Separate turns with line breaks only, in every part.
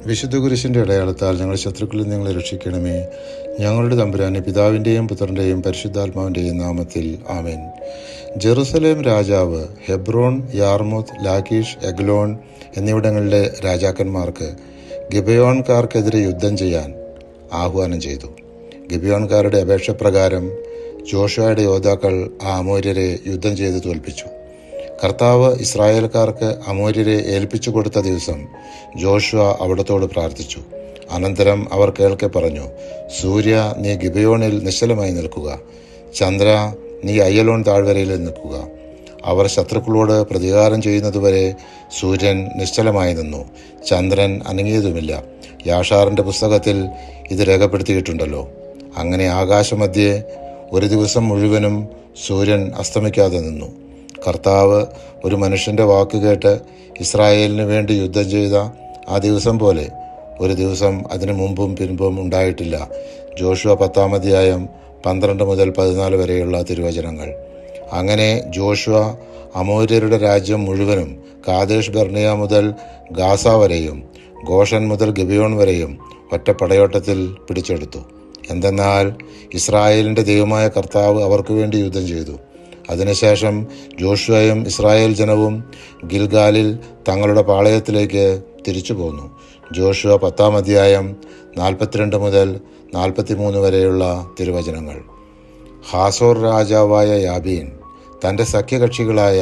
വിശുദ്ധ കുരിശിൻ്റെ അടയാളത്താൽ ഞങ്ങളുടെ ശത്രുക്കളിൽ ഞങ്ങളെ രക്ഷിക്കണമേ. ഞങ്ങളുടെ തമ്പുരാനെ, പിതാവിൻ്റെയും പുത്രൻ്റെയും പരിശുദ്ധാത്മാവിൻ്റെയും നാമത്തിൽ ആമേൻ. ജെറുസലേം രാജാവ് ഹെബ്രോൺ, യാർമൂത്ത്, ലാക്കീഷ്, എഗ്ലോൺ എന്നിവിടങ്ങളിലെ രാജാക്കന്മാർക്ക് ഗിബെയോൻകാർക്കെതിരെ യുദ്ധം ചെയ്യാൻ ആഹ്വാനം ചെയ്തു. ഗിബെയോൻകാരുടെ അപേക്ഷപ്രകാരം ജോഷുവയുടെ യോദ്ധാക്കൾ ആ അമോര്യരെ യുദ്ധം ചെയ്ത് തോൽപ്പിച്ചു. കർത്താവ് ഇസ്രായേൽക്കാർക്ക് അമോര്യരെ ഏൽപ്പിച്ചു കൊടുത്ത ദിവസം ജോഷുവ അവിടത്തോട് പ്രാർത്ഥിച്ചു. അനന്തരം അവർ കേൾക്കെ പറഞ്ഞു: സൂര്യ, നീ ഗിബെയോണിൽ നിശ്ചലമായി നിൽക്കുക. ചന്ദ്ര, നീ അയ്യലോൺ താഴ്വരയിൽ നിൽക്കുക. അവർ ശത്രുക്കളോട് പ്രതികാരം ചെയ്യുന്നതുവരെ സൂര്യൻ നിശ്ചലമായി നിന്നു, ചന്ദ്രൻ അനങ്ങിയതുമില്ല. യാഷാറിൻ്റെ പുസ്തകത്തിൽ ഇത് രേഖപ്പെടുത്തിയിട്ടുണ്ടല്ലോ. അങ്ങനെ ആകാശമധ്യേ ഒരു ദിവസം മുഴുവനും സൂര്യൻ അസ്തമിക്കാതെ നിന്നു. കർത്താവ് ഒരു മനുഷ്യൻ്റെ വാക്കുകേട്ട് ഇസ്രായേലിന് വേണ്ടി യുദ്ധം ചെയ്ത ആ ദിവസം പോലെ ഒരു ദിവസം അതിനു മുമ്പും പിൻപും ഉണ്ടായിട്ടില്ല. ജോഷുവ 10-ാം അധ്യായം 12 മുതൽ 14 വരെയുള്ള തിരുവചനങ്ങൾ. അങ്ങനെ ജോഷുവ അമോര്യരുടെ രാജ്യം മുഴുവനും കാദേശ് ബർണിയ മുതൽ ഗാസ വരെയും ഗോഷൻ മുതൽ ഗിബെയോൺ വരെയും ഒറ്റ പടയോട്ടത്തിൽ പിടിച്ചെടുത്തു. എന്തെന്നാൽ ഇസ്രായേലിൻ്റെ ദൈവമായ കർത്താവ് അവർക്ക് വേണ്ടി യുദ്ധം ചെയ്തു. അതിനുശേഷം ജോഷുവയും ഇസ്രായേൽ ജനവും ഗിൽഗാലിൽ തങ്ങളുടെ പാളയത്തിലേക്ക് തിരിച്ചു പോന്നു. ജോഷുവ 10-ാം അധ്യായം 42 മുതൽ 43 വരെയുള്ള തിരുവചനങ്ങൾ. ഹാസോർ രാജാവായ യാബീൻ തൻ്റെ സഖ്യകക്ഷികളായ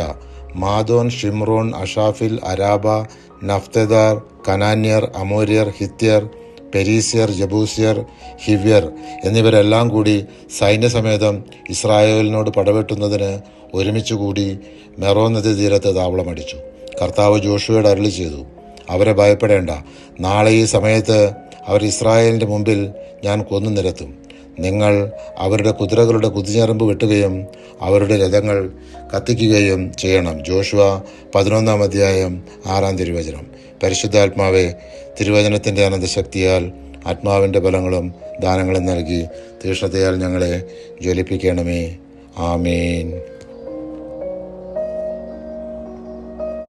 മാദോൻ, ഷിമ്രോൺ, അഷാഫിൽ, അരാബ, നഫ്തെദാർ, കനാന്യർ, അമോര്യർ, ഹിത്യർ, പെരീസ്യർ, ജബൂസ്യർ, ഹിവ്യർ എന്നിവരെല്ലാം കൂടി സൈന്യസമേതം ഇസ്രായേലിനോട് പടവെട്ടുന്നതിന് ഒരുമിച്ചുകൂടി മെറോ നദി തീരത്ത് താവളമടിച്ചു. കർത്താവ് ജോഷുവയോട് അരുളി ചെയ്തു: അവരെ ഭയപ്പെടേണ്ട. നാളെ ഈ സമയത്ത് അവർ ഇസ്രായേലിൻ്റെ മുമ്പിൽ ഞാൻ കൊന്നു നിരത്തും. നിങ്ങൾ അവരുടെ കുതിരകളുടെ കുതിഞ്ഞെറുമ്പ് വെട്ടുകയും അവരുടെ രഥങ്ങൾ കത്തിക്കുകയും ചെയ്യണം. ജോഷുവ 11-ാം അധ്യായം 6-ാം തിരുവചനം. പരിശുദ്ധാത്മാവെ, തിരുവചനത്തിൻ്റെ അനന്തശക്തിയാൽ ആത്മാവിൻ്റെ ബലങ്ങളും ദാനങ്ങളും നൽകി തീഷ്ണതയാൽ ഞങ്ങളെ ജ്വലിപ്പിക്കണമേ. ആമേൻ.